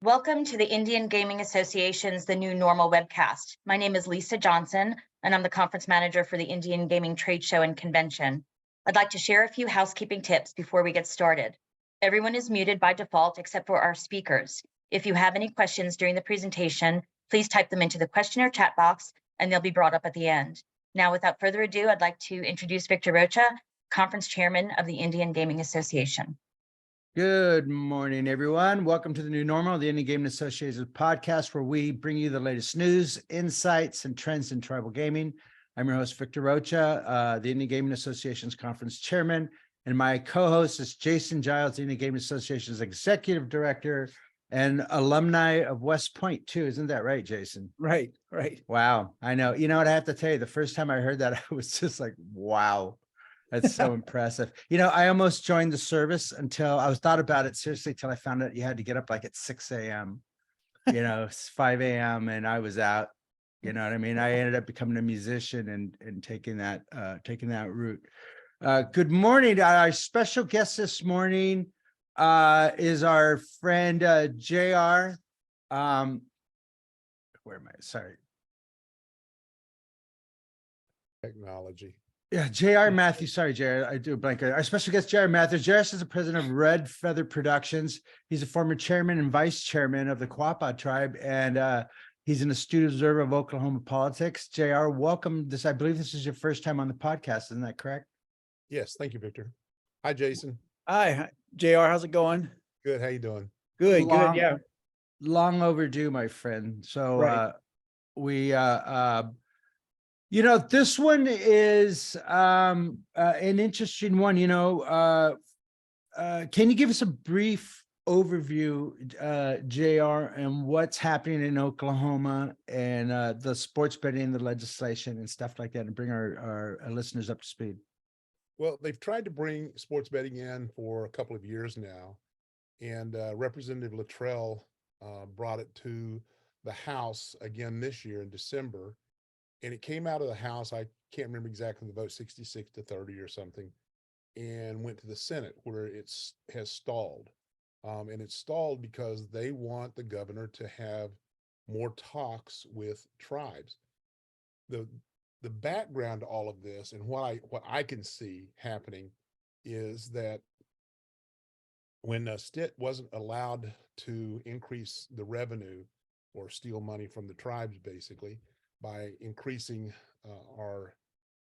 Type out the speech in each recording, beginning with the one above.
Welcome to the Indian Gaming Association's The New Normal webcast. My name is Lisa Johnson, and I'm the conference manager for the Indian Gaming Trade Show and Convention. I'd like to share a few housekeeping tips before we get started. Everyone is muted by default except for our speakers. If you have any questions during the presentation, please type them into the question or chat box, and they'll be brought up at the end. Now, without further ado, I'd like to introduce Victor Rocha, conference chairman of the Indian Gaming Association. Good morning, everyone. Welcome to the New Normal, the Indian Gaming Association podcast, where we bring you the latest news, insights, and trends in tribal gaming. I'm your host, Victor Rocha, the Indian Gaming Association's conference chairman, and my co-host is Jason Giles, the Indian Gaming Association's executive director and alumni of West Point, too. Isn't that right, Jason? Right. Wow. I know. You know what? I have to tell you, the first time I heard that, I was just like, wow. That's so impressive. You know, I almost joined the service until I was thought about it seriously till I found out you had to get up like at 6 a.m. You know, it's 5 a.m. and I was out. You know what I mean? I ended up becoming a musician and taking that route. Good morning. Our special guest this morning is our friend JR. Where am I? Sorry. Technology. Yeah, J.R. Matthews. Sorry, Jared. I do a blank. Our special guest, J.R. Matthews. J.R. is the president of Red Feather Productions. He's a former chairman and vice chairman of the Quapaw Tribe, and he's an astute observer of Oklahoma politics. J.R., welcome. I believe this is your first time on the podcast. Isn't that correct? Yes, thank you, Victor. Hi, Jason. Hi, JR. How's it going? Good. How you doing? Good. Yeah. Long overdue, my friend. So Right. you know, this one is an interesting one. Can you give us a brief overview, JR, and what's happening in Oklahoma and the sports betting, the legislation and stuff like that, and bring our listeners up to speed? Well, they've tried to bring sports betting in for a couple of years now, and Representative Luttrell brought it to the House again this year in December. And it came out of the House, I can't remember exactly the vote, 66-30 or something, and went to the Senate where it has stalled. And it's stalled because they want the governor to have more talks with tribes. The background to all of this and what I can see happening is that when Stitt wasn't allowed to increase the revenue or steal money from the tribes, basically, by increasing our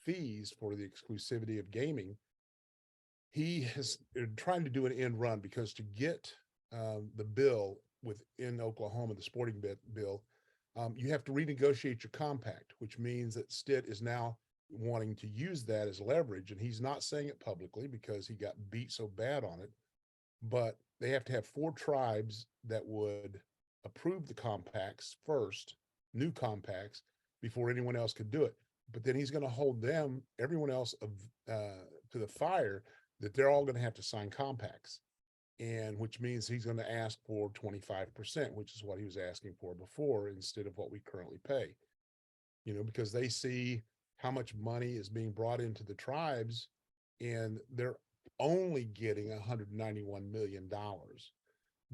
fees for the exclusivity of gaming, he is trying to do an end run because to get the bill within Oklahoma, the sporting bill, you have to renegotiate your compact, which means that Stitt is now wanting to use that as leverage. And he's not saying it publicly because he got beat so bad on it, but they have to have 4 tribes that would approve the compacts first, new compacts, before anyone else could do it. But then he's going to hold everyone else to the fire that they're all going to have to sign compacts, and which means he's going to ask for 25%, which is what he was asking for before instead of what we currently pay. You know, because they see how much money is being brought into the tribes, and they're only getting $191 million.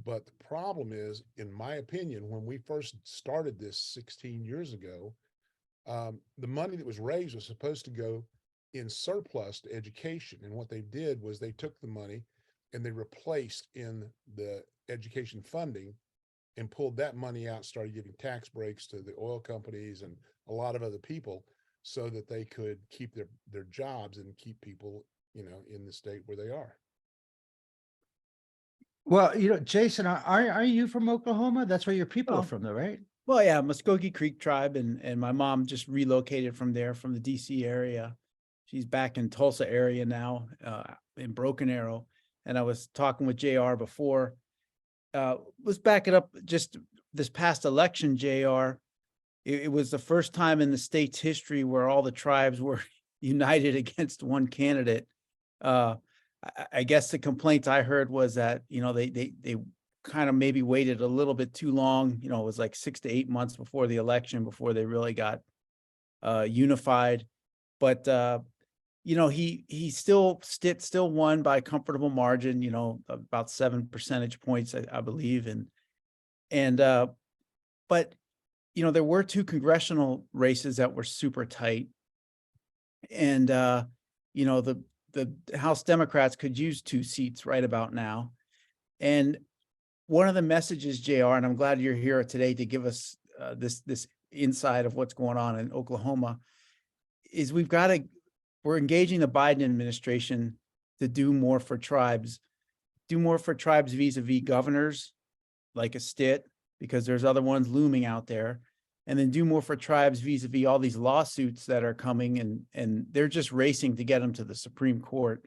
But the problem is, in my opinion, when we first started this 16 years ago, the money that was raised was supposed to go in surplus to education. And what they did was they took the money and they replaced in the education funding and pulled that money out, started giving tax breaks to the oil companies and a lot of other people so that they could keep their jobs and keep people, you know, in the state where they are. Well, you know, Jason, are you from Oklahoma? That's where your people are Oh. from, though, right? Well, yeah, Muskogee Creek Tribe, and my mom just relocated from there, from the DC area. She's back in Tulsa area now, in Broken Arrow. And I was talking with JR before. Let's back it up. Just this past election, JR, it was the first time in the state's history where all the tribes were united against one candidate. I guess the complaints I heard was that, you know, they kind of maybe waited a little bit too long. You know, it was like 6 to 8 months before the election before they really got unified. But you know, Stitt still won by a comfortable margin, you know, about 7 percentage points, I believe. And And, but, you know, there were 2 congressional races that were super tight. And, you know, the House Democrats could use 2 seats right about now. And one of the messages, JR, and I'm glad you're here today to give us this insight of what's going on in Oklahoma, is we're engaging the Biden administration to do more for tribes, vis-a-vis governors like a Stitt, because there's other ones looming out there, and then do more for tribes vis-a-vis all these lawsuits that are coming, and they're just racing to get them to the Supreme Court.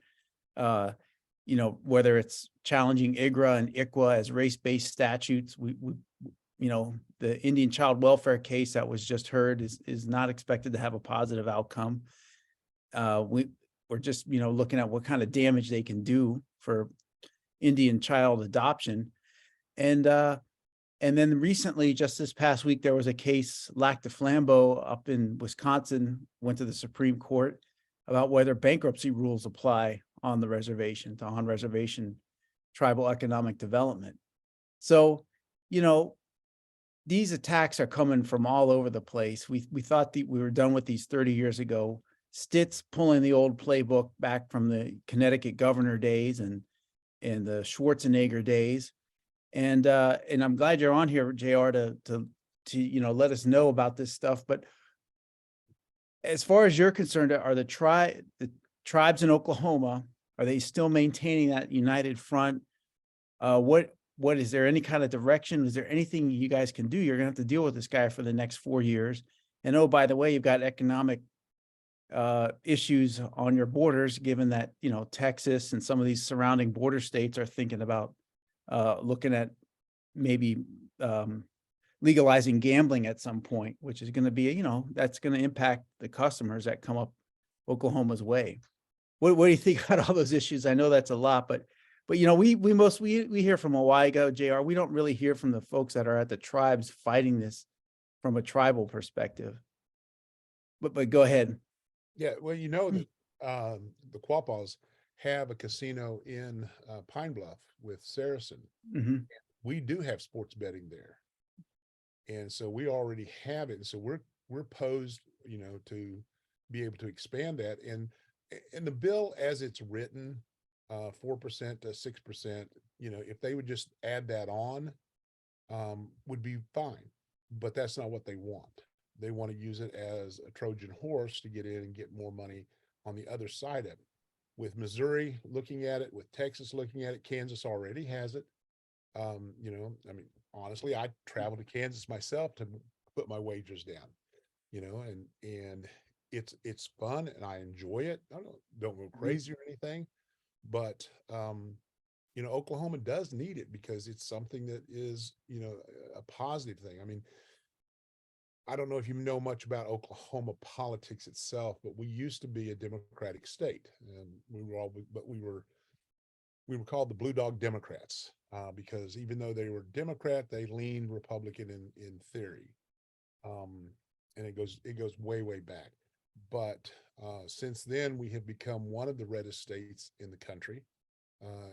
You know, whether it's challenging IGRA and ICWA as race-based statutes, we you know, the Indian child welfare case that was just heard is not expected to have a positive outcome. We're just, you know, looking at what kind of damage they can do for Indian child adoption. And then recently, just this past week, there was a case, Lac de Flambeau up in Wisconsin, went to the Supreme Court about whether bankruptcy rules apply on the reservation, to on-reservation tribal economic development. So, you know, these attacks are coming from all over the place. We thought that we were done with these 30 years ago. Stitt's pulling the old playbook back from the Connecticut governor days and the Schwarzenegger days. And I'm glad you're on here, JR, to you know, let us know about this stuff. But as far as you're concerned, are the tribes in Oklahoma, are they still maintaining that united front? What is there any kind of direction? Is there anything you guys can do? You're gonna have to deal with this guy for the next 4 years. And oh, by the way, you've got economic issues on your borders, given that, you know, Texas and some of these surrounding border states are thinking about looking at maybe legalizing gambling at some point, which is going to be, you know, that's going to impact the customers that come up Oklahoma's way. What do you think about all those issues? I know that's a lot, but you know, we hear from Owaiga, JR. We don't really hear from the folks that are at the tribes fighting this from a tribal perspective. But go ahead. Yeah, well, you know that the Quapaws have a casino in Pine Bluff with Saracen. Mm-hmm. We do have sports betting there, and so we already have it. And so we're posed, you know, to be able to expand that. And the bill as it's written, 4% to 6%, you know, if they would just add that on, would be fine. But that's not what they want. They want to use it as a Trojan horse to get in and get more money on the other side of it. With Missouri looking at it, with Texas looking at it, Kansas already has it. You know, I mean, honestly, I travel to Kansas myself to put my wagers down, you know, and it's fun and I enjoy it. I don't go crazy or anything, but you know, Oklahoma does need it because it's something that is, you know, a positive thing. I mean, I don't know if you know much about Oklahoma politics itself, but we used to be a Democratic state, and we were called the Blue Dog Democrats because even though they were Democrat, they leaned Republican in theory, and it goes way back. But since then, we have become one of the reddest states in the country.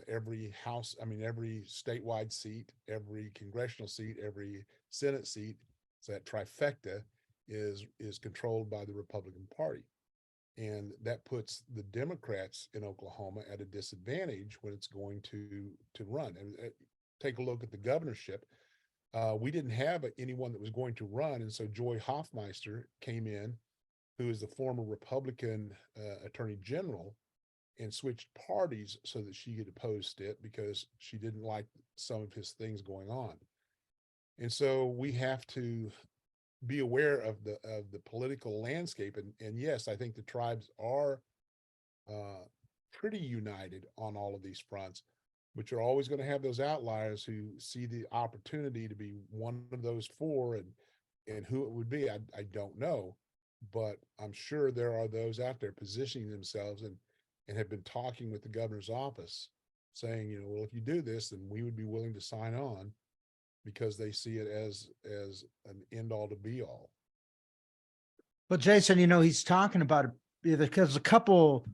Every statewide seat, every congressional seat, every Senate seat. So that trifecta is controlled by the Republican Party. And that puts the Democrats in Oklahoma at a disadvantage when it's going to run. And take a look at the governorship. We didn't have anyone that was going to run. And so Joy Hoffmeister came in, who is the former Republican Attorney General, and switched parties so that she could oppose Stitt because she didn't like some of his things going on. And so we have to be aware of the political landscape. And yes, I think the tribes are pretty united on all of these fronts, but you're always going to have those outliers who see the opportunity to be one of those four, and who it would be, I don't know, but I'm sure there are those out there positioning themselves and have been talking with the governor's office saying, you know, well, if you do this, then we would be willing to sign on, because they see it as an end all to be all. Well, Jason, you know, he's talking about it because a couple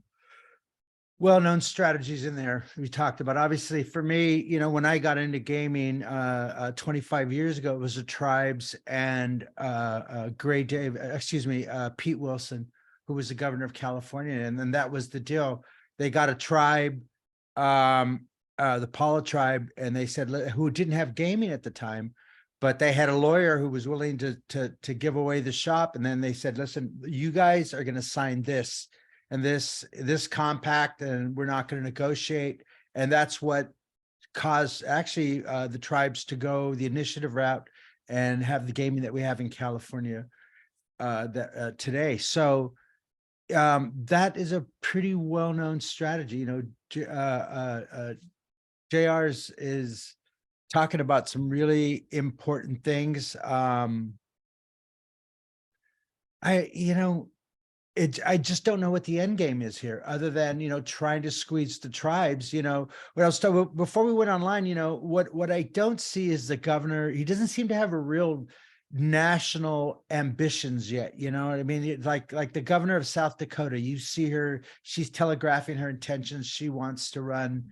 well-known strategies in there we talked about. Obviously, for me, when I got into gaming 25 years ago, it was the tribes and Pete Wilson, who was the governor of California, and then that was the deal. They got a tribe, the Paula tribe, and they said who didn't have gaming at the time, but they had a lawyer who was willing to give away the shop, and then they said, "Listen, you guys are going to sign this." And this compact, and we're not going to negotiate. And that's what caused actually the tribes to go the initiative route and have the gaming that we have in California today. So that is a pretty well-known strategy. JR's is talking about some really important things. I just don't know what the end game is here, other than, trying to squeeze the tribes. What else? Before we went online, what I don't see is the governor. He doesn't seem to have a real national ambitions yet. You know what I mean? Like the governor of South Dakota, you see her, she's telegraphing her intentions. She wants to run,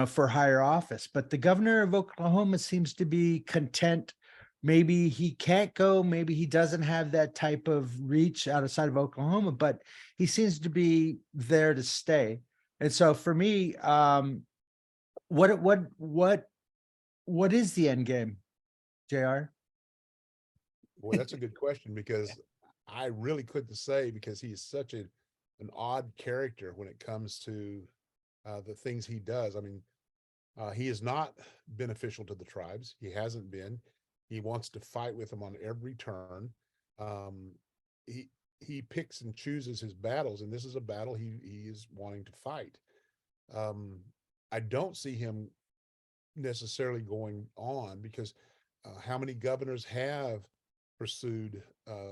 for higher office. But the governor of Oklahoma seems to be content. Maybe he can't go, maybe he doesn't have that type of reach outside of Oklahoma, but he seems to be there to stay. And so for me, what is the end game, JR? Well, that's a good question, because I really couldn't say, because he is such an odd character when it comes to the things he does. I mean, he is not beneficial to the tribes. He hasn't been. He wants to fight with them on every turn. He picks and chooses his battles, and this is a battle he is wanting to fight. I don't see him necessarily going on, because how many governors have pursued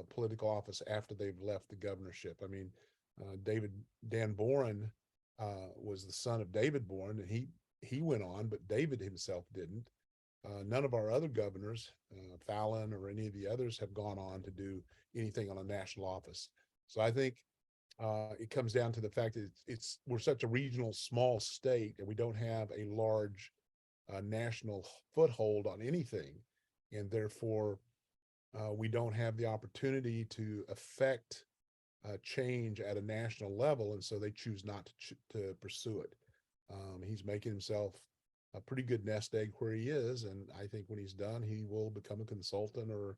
political office after they've left the governorship? I mean, Dan Boren was the son of David Boren, and he went on, but David himself didn't. None of our other governors, Fallon or any of the others, have gone on to do anything on a national office. So I think it comes down to the fact that we're such a regional small state, and we don't have a large national foothold on anything, and therefore we don't have the opportunity to affect change at a national level, and so they choose not to pursue it. He's making himself a pretty good nest egg where he is, and I think when he's done, he will become a consultant or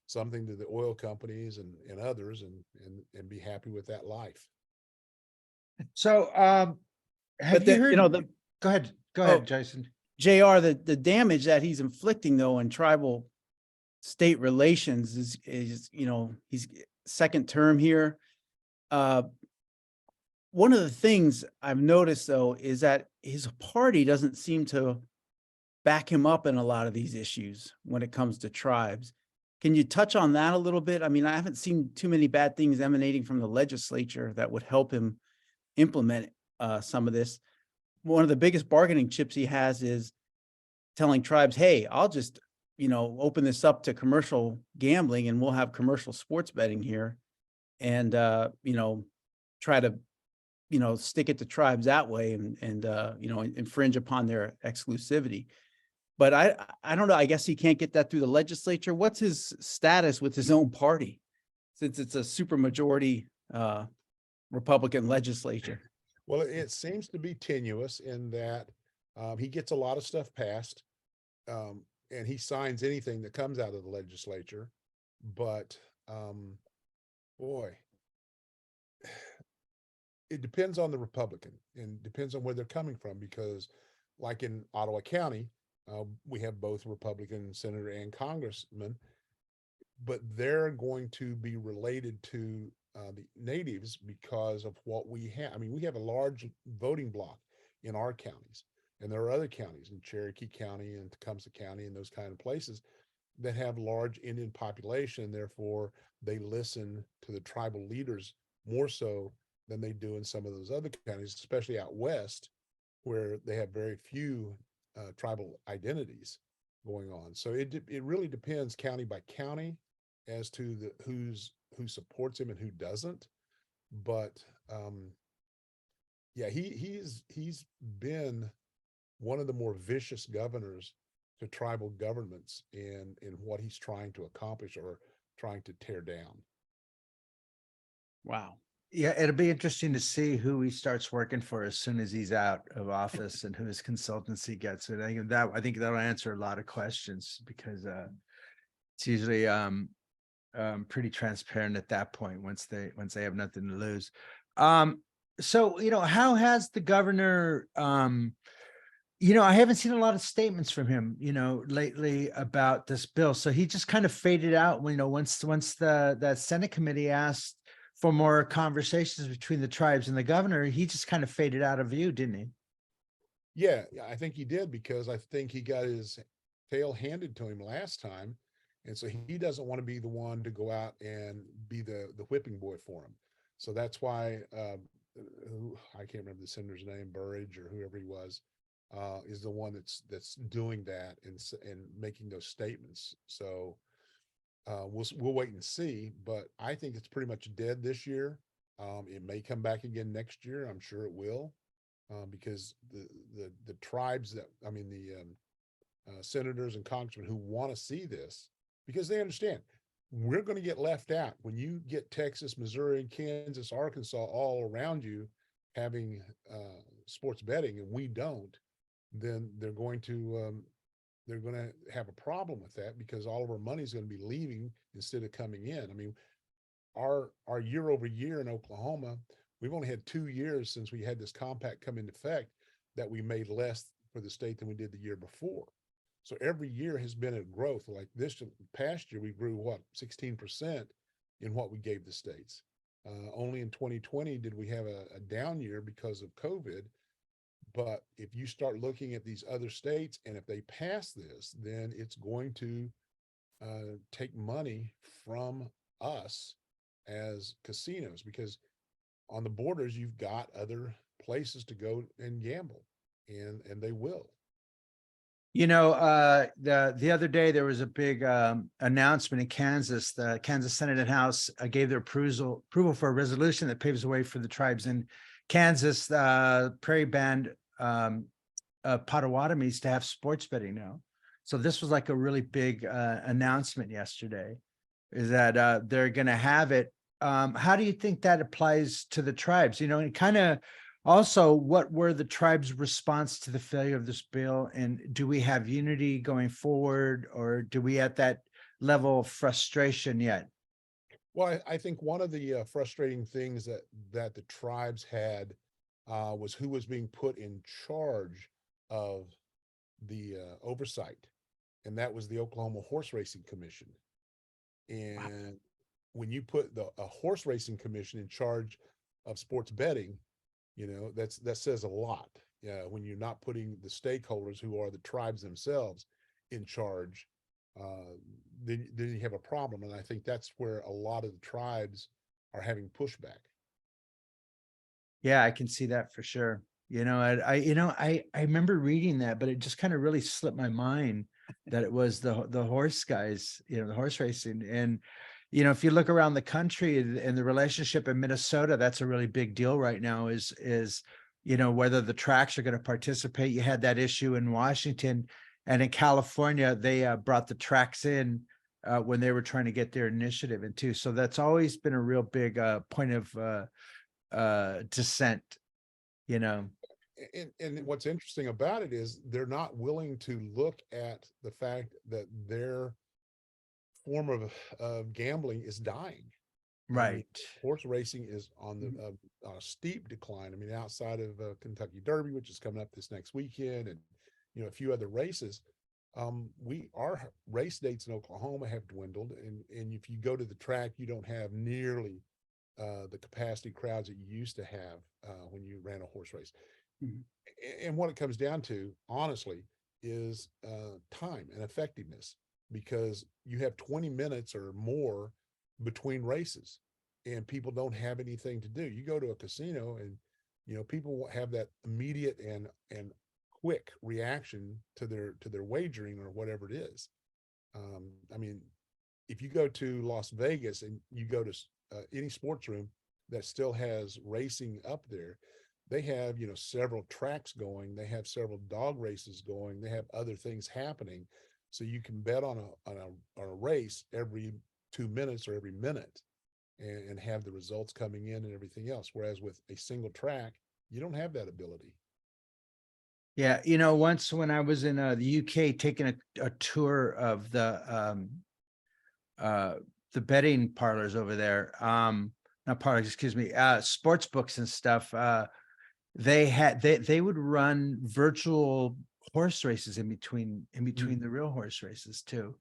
something to the oil companies and others, and be happy with that life. So have But you the, heard? Go ahead, Oh. Jason. JR, the damage that he's inflicting though in tribal state relations is he's second term here. One of the things I've noticed though is that his party doesn't seem to back him up in a lot of these issues when it comes to tribes. Can you touch on that a little bit? I mean, I haven't seen too many bad things emanating from the legislature that would help him implement some of this. One of the biggest bargaining chips he has is telling tribes, hey, I'll just, open this up to commercial gambling, and we'll have commercial sports betting here, and, try to, stick it to tribes that way, and infringe upon their exclusivity. But I don't know. I guess he can't get that through the legislature. What's his status with his own party, since it's a supermajority Republican legislature? Well, it seems to be tenuous in that he gets a lot of stuff passed, and he signs anything that comes out of the legislature. But boy, it depends on the Republican, and depends on where they're coming from, because like in Ottawa County, we have both Republican senator and congressman, but they're going to be related to the natives because of what we have. I mean, we have a large voting block in our counties, and there are other counties in Cherokee County and Tecumseh County and those kind of places that have large Indian population. Therefore, they listen to the tribal leaders more so than they do in some of those other counties, especially out west, where they have very few tribal identities going on. So it really depends county by county as to who supports him and who doesn't. But Yeah, he's been one of the more vicious governors to tribal governments in what he's trying to accomplish or trying to tear down. Wow. Yeah, it'll be interesting to see who he starts working for as soon as he's out of office and who his consultancy gets. And I think that'll answer a lot of questions because it's usually pretty transparent at that point once they have nothing to lose. So how has the governor I haven't seen a lot of statements from him, lately about this bill. So he just kind of faded out when, once the Senate committee asked for more conversations between the tribes and the governor, he just kind of faded out of view, didn't he? Yeah, I think he did because I think he got his tail handed to him last time. And so he doesn't want to be the one to go out and be the whipping boy for him. So that's why I can't remember the senator's name, Burridge or whoever he was, is the one that's doing that and making those statements. So we'll wait and see, but I think it's pretty much dead this year. It may come back again next year. I'm sure it will, because the tribes the senators and congressmen who want to see this, because they understand we're going to get left out when you get Texas, Missouri, Kansas, Arkansas all around you having sports betting, and we don't. Then they're going to have a problem with that because all of our money is going to be leaving instead of coming in. I mean, our year over year in Oklahoma, we've only had 2 years since we had this compact come into effect that we made less for the state than we did the year before. So every year has been a growth. Like this past year, we grew 16% in what we gave the states. Only in 2020 did we have a down year because of COVID. But if you start looking at these other states, and if they pass this, then it's going to take money from us as casinos, because on the borders, you've got other places to go and gamble, and they will. The other day there was a big announcement in Kansas. The Kansas Senate and House gave their approval for a resolution that paves the way for the tribes in Kansas, prairie band Potawatomis to have sports betting now. So this was like a really big announcement yesterday, is that they're going to have it. How do you think that applies to the tribes? And kind of also, what were the tribes' response to the failure of this bill? And do we have unity going forward, or do we at that level of frustration yet? Well, I think one of the frustrating things that the tribes had was who was being put in charge of the oversight, and that was the Oklahoma Horse Racing Commission. And when you put a horse racing commission in charge of sports betting, that says a lot. When you're not putting the stakeholders, who are the tribes themselves, in charge, then you have a problem. And I think that's where a lot of the tribes are having pushback. Yeah, I can see that for sure. I remember reading that, but it just kind of really slipped my mind that it was the horse guys, the horse racing. And if you look around the country and the relationship in Minnesota, that's a really big deal right now. Is whether the tracks are going to participate. You had that issue in Washington, and in California, they brought the tracks in when they were trying to get their initiative in too. So that's always been a real big point of dissent. And what's interesting about it is they're not willing to look at the fact that their form of gambling is dying. Right. I mean, horse racing is on a steep decline. I mean, outside of Kentucky Derby, which is coming up this next weekend, and a few other races, our race dates in Oklahoma have dwindled, and if you go to the track, you don't have nearly the capacity crowds that you used to have when you ran a horse race. Mm-hmm. And what it comes down to, honestly, is time and effectiveness, because you have 20 minutes or more between races, and people don't have anything to do. You go to a casino, and people have that immediate and quick reaction to their wagering or whatever it is. I mean, if you go to Las Vegas and you go to any sports room that still has racing up there, they have, several tracks going, they have several dog races going, they have other things happening. So you can bet on a race every 2 minutes or every minute and have the results coming in and everything else. Whereas with a single track, you don't have that ability. Yeah, once when I was in the UK taking a tour of the betting parlors over there, not parlors, excuse me, sports books and stuff, they would run virtual horse races in between the real horse races too.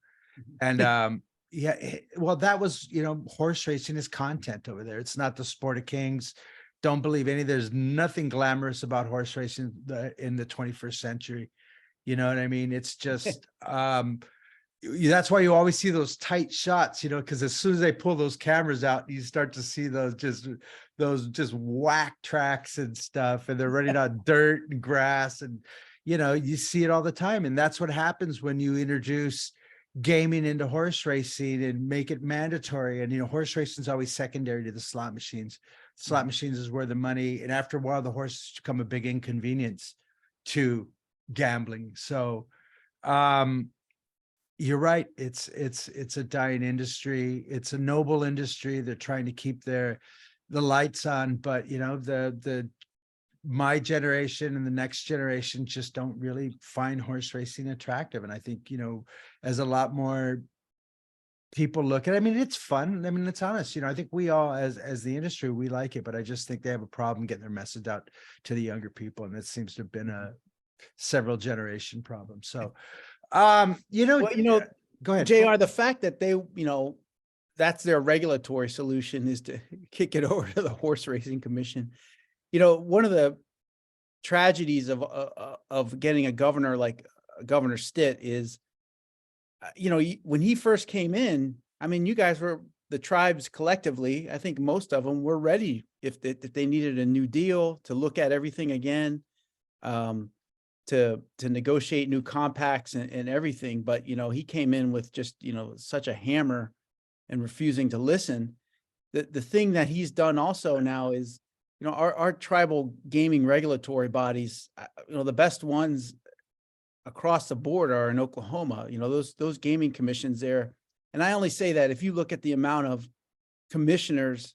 And yeah, well, that was, horse racing is content over there. It's not the sport of kings. Don't believe there's nothing glamorous about horse racing in the 21st century. You know what I mean? It's just that's why you always see those tight shots, because as soon as they pull those cameras out, you start to see those just whack tracks and stuff, and they're running on dirt and grass, and you see it all the time. And that's what happens when you introduce gaming into horse racing and make it mandatory. And horse racing is always secondary to the slot machines. Slot machines is where the money, and after a while the horses become a big inconvenience to gambling. So you're right. It's a dying industry. It's a noble industry. They're trying to keep the lights on, but my generation and the next generation just don't really find horse racing attractive. And I think, as a lot more people look at, it's fun. It's honest. I think we all, as the industry, we like it, but I just think they have a problem getting their message out to the younger people. And it seems to have been a several generation problem. So, Well, go ahead. JR, the fact that they, that's their regulatory solution is to kick it over to the Horse Racing Commission. One of the tragedies of getting a governor like Governor Stitt is, when he first came in, you guys were, the tribes collectively, I think most of them were ready if they needed a new deal, to look at everything again, to negotiate new compacts and everything. But, he came in with just, such a hammer and refusing to listen. The thing that he's done also now is, our tribal gaming regulatory bodies, the best ones across the board are in Oklahoma. Those gaming commissions there. And I only say that if you look at the amount of commissioners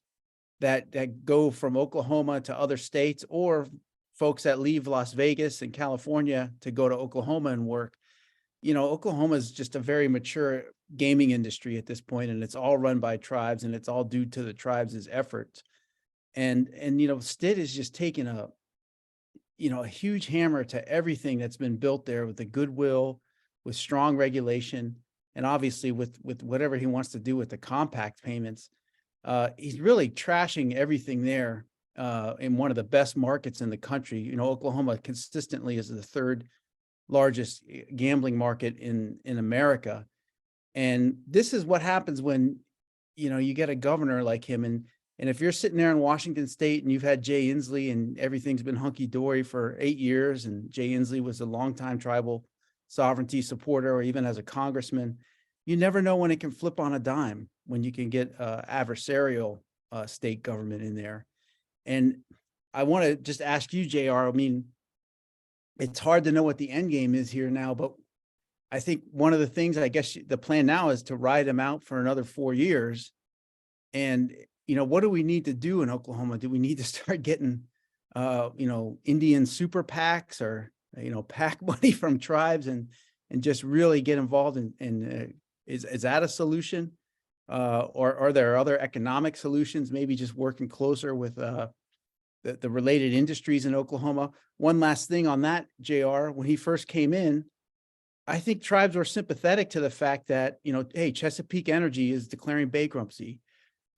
that go from Oklahoma to other states, or folks that leave Las Vegas and California to go to Oklahoma and work, Oklahoma is just a very mature gaming industry at this point, and it's all run by tribes, and it's all due to the tribes' efforts. And Stitt is just taking a huge hammer to everything that's been built there, with the goodwill, with strong regulation, and obviously with whatever he wants to do with the compact payments. He's really trashing everything there in one of the best markets in the country. Oklahoma consistently is the third largest gambling market in America. And this is what happens when, you get a governor like him. And if you're sitting there in Washington State and you've had Jay Inslee and everything's been hunky-dory for 8 years, and Jay Inslee was a longtime tribal sovereignty supporter, or even as a congressman, you never know when it can flip on a dime, when you can get adversarial state government in there. And I want to just ask you, JR, it's hard to know what the end game is here now, but I think one of the things, I guess the plan now is to ride him out for another 4 years. And, what do we need to do in Oklahoma? Do we need to start getting, Indian super PACs, or, PAC money from tribes, and just really get involved in is that a solution? Or are there other economic solutions, maybe just working closer with the related industries in Oklahoma? One last thing on that, JR, when he first came in, I think tribes were sympathetic to the fact that, hey, Chesapeake Energy is declaring bankruptcy.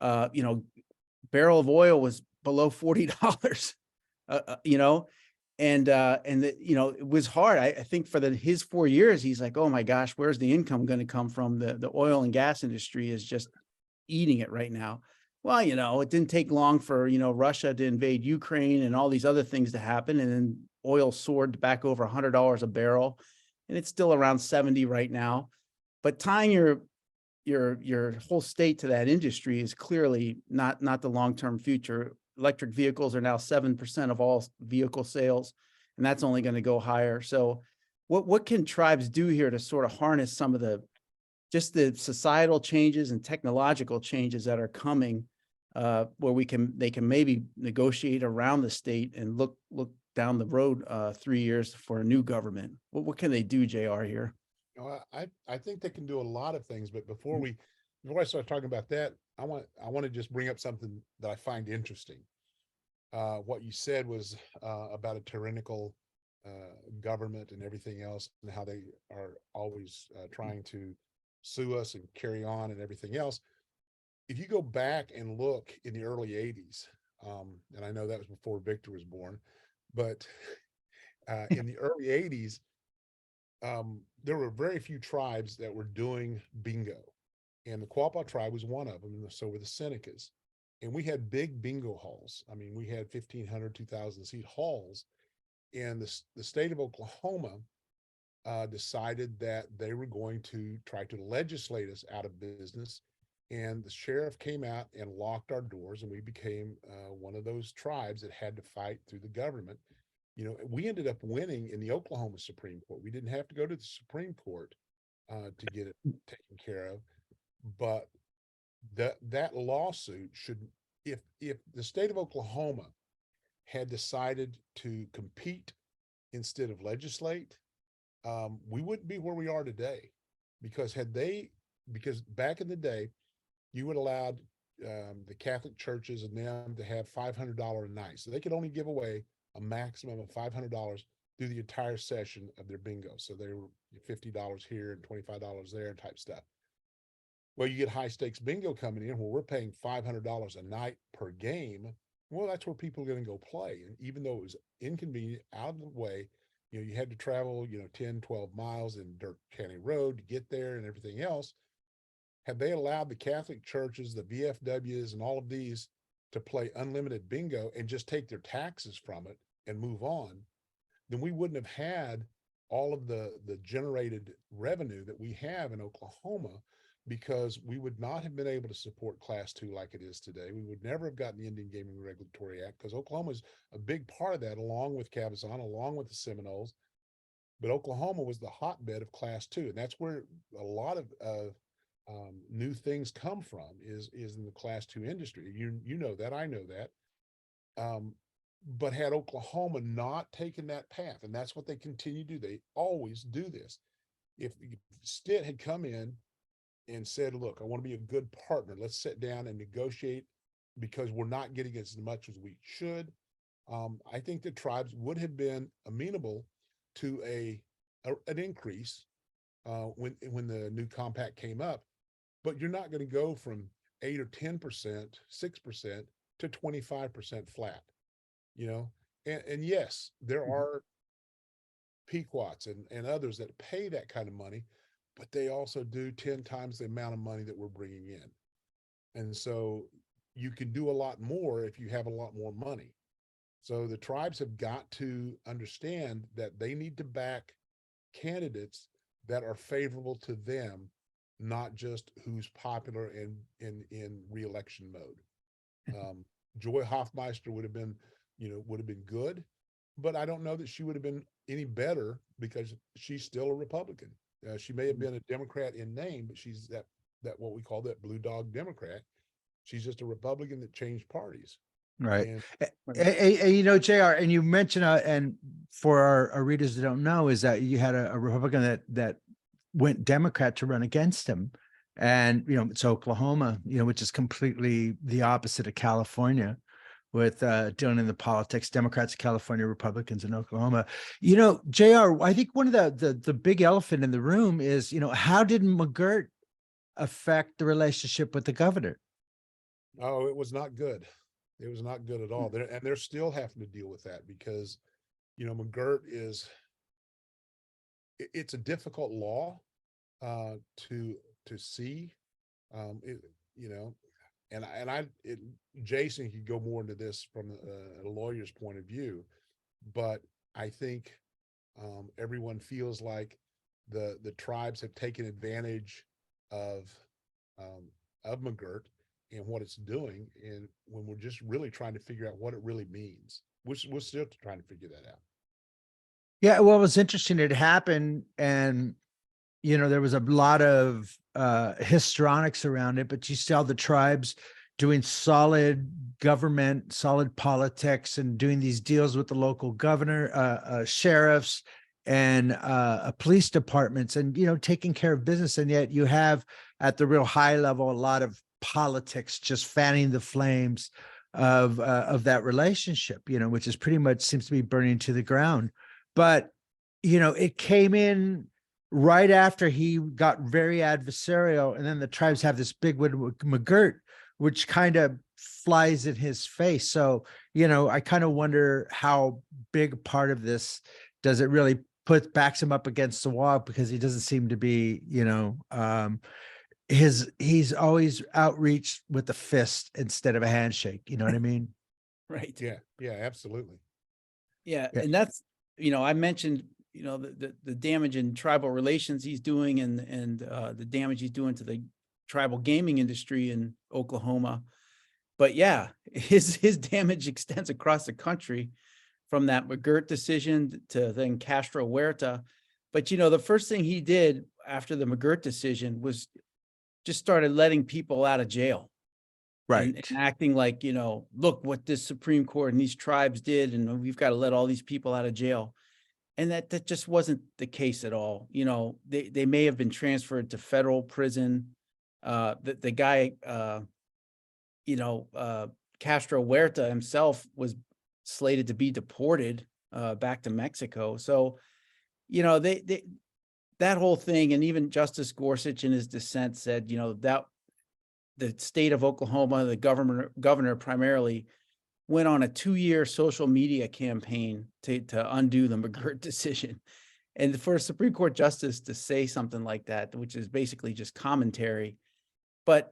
Barrel of oil was below $40, and it was hard. I think for his 4 years, he's like, oh my gosh, where's the income going to come from? The oil and gas industry is just eating it right now. Well, it didn't take long for, Russia to invade Ukraine and all these other things to happen. And then oil soared back over $100 a barrel, and it's still around 70 right now. But tying your whole state to that industry is clearly not the long-term future. electric vehicles are now 7% of all vehicle sales, and that's only going to go higher. So what can tribes do here to sort of harness some of the societal changes and technological changes that are coming, where they can maybe negotiate around the state and look down the road 3 years for a new government? What can they do, JR, here? You know, I think they can do a lot of things, but before I start talking about that, I want to just bring up something that I find interesting. What you said was about a tyrannical government and everything else, and how they are always trying to sue us and carry on and everything else. If you go back and look in the early 80s, and I know that was before Victor was born, but in the early 80s, there were very few tribes that were doing bingo, and the Quapaw Tribe was one of them, and so were the Senecas. And we had big bingo halls. I mean, we had 1,500, 2,000 seat halls, and the state of Oklahoma decided that they were going to try to legislate us out of business. And the sheriff came out and locked our doors, and we became one of those tribes that had to fight through the government. You know, we ended up winning in the Oklahoma Supreme Court. We didn't have to go to the Supreme Court to get it taken care of. But that lawsuit should, if the state of Oklahoma had decided to compete instead of legislate, we wouldn't be where we are today. Because back in the day, you would allowed the Catholic churches and them to have $500 a night. So they could only give away a maximum of $500 through the entire session of their bingo. So they were $50 here and $25 there and type stuff. Well, you get high stakes bingo coming in where we're paying $500 a night per game. Well, that's where people are going to go play. And even though it was inconvenient, out of the way, you know, you had to travel, 10, 12 miles in dirt county road to get there and everything else. Had they allowed the Catholic churches, the VFWs, and all of these to play unlimited bingo and just take their taxes from it and move on, then we wouldn't have had all of the generated revenue that we have in Oklahoma, because we would not have been able to support Class 2 like it is today. We would never have gotten the Indian Gaming Regulatory Act, because Oklahoma is a big part of that, along with Cabazon, along with the Seminoles. But Oklahoma was the hotbed of Class 2, and that's where a lot of new things come from, is in the Class 2 industry. You know that, I know that. But had Oklahoma not taken that path, and that's what they continue to do, they always do this. If Stitt had come in and said, look, I want to be a good partner, let's sit down and negotiate, because we're not getting as much as we should, I think the tribes would have been amenable to an increase when the new compact came up. But you're not going to go from 8 or 10%, 6% to 25% flat, and yes, there are Pequots and others that pay that kind of money, but they also do 10 times the amount of money that we're bringing in. And so you can do a lot more if you have a lot more money. So the tribes have got to understand that they need to back candidates that are favorable to them, not just who's popular in re-election mode. Joy Hoffmeister would have been good, but I don't know that she would have been any better, because she's still a Republican. She may have been a Democrat in name, but she's that what we call that blue dog Democrat. She's just a Republican that changed parties. Right. And JR, and you mentioned, and for our readers that don't know, is that you had a Republican that went Democrat to run against him. And, it's Oklahoma, which is completely the opposite of California, with dealing in the politics, Democrats in California, Republicans in Oklahoma. JR, I think one of the big elephant in the room is, how did McGirt affect the relationship with the governor? Oh, it was not good. It was not good at all. They're still having to deal with that, because, McGirt it's a difficult law to see, Jason could go more into this from a lawyer's point of view, but I think everyone feels like the tribes have taken advantage of McGirt, and what it's doing, and when we're just really trying to figure out what it really means. We're still trying to figure that out. Yeah, well, it was interesting. It happened, and there was a lot of histrionics around it, but you saw the tribes doing solid government, solid politics, and doing these deals with the local governor, sheriffs, and police departments, and taking care of business. And yet you have at the real high level a lot of politics just fanning the flames of that relationship, which is pretty much seems to be burning to the ground. But it came in right after he got very adversarial, and then the tribes have this big one with McGirt, which kind of flies in his face. So, I kind of wonder how big a part of this does it really backs him up against the wall, because he doesn't seem to be, he's always outreach with a fist instead of a handshake. You know what I mean? Right. Yeah, absolutely. Yeah. Yeah. And that's, I mentioned, the damage in tribal relations he's doing, and the damage he's doing to the tribal gaming industry in Oklahoma. But yeah, his damage extends across the country, from that McGirt decision to then Castro Huerta. But the first thing he did after the McGirt decision was just started letting people out of jail. Right. And acting like, look what this Supreme Court and these tribes did, and we've got to let all these people out of jail. And that just wasn't the case at all. They may have been transferred to federal prison. The guy, Castro Huerta himself was slated to be deported back to Mexico. So, they that whole thing, and even Justice Gorsuch in his dissent said, that the state of Oklahoma, the governor primarily, went on a 2-year social media campaign to undo the McGirt decision. And for a Supreme Court justice to say something like that, which is basically just commentary, but,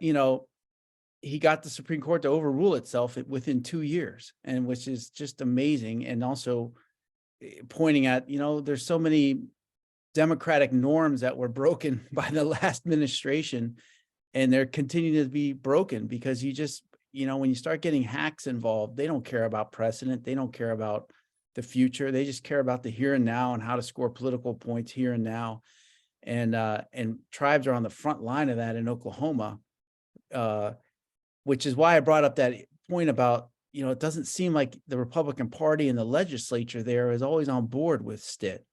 he got the Supreme Court to overrule itself within 2 years, and which is just amazing. And also pointing at, there's so many democratic norms that were broken by the last administration, and they're continuing to be broken because you just, when you start getting hacks involved, they don't care about precedent. They don't care about the future. They just care about the here and now and how to score political points here and now. And tribes are on the front line of that in Oklahoma, which is why I brought up that point about, it doesn't seem like the Republican Party and the legislature there is always on board with Stitt.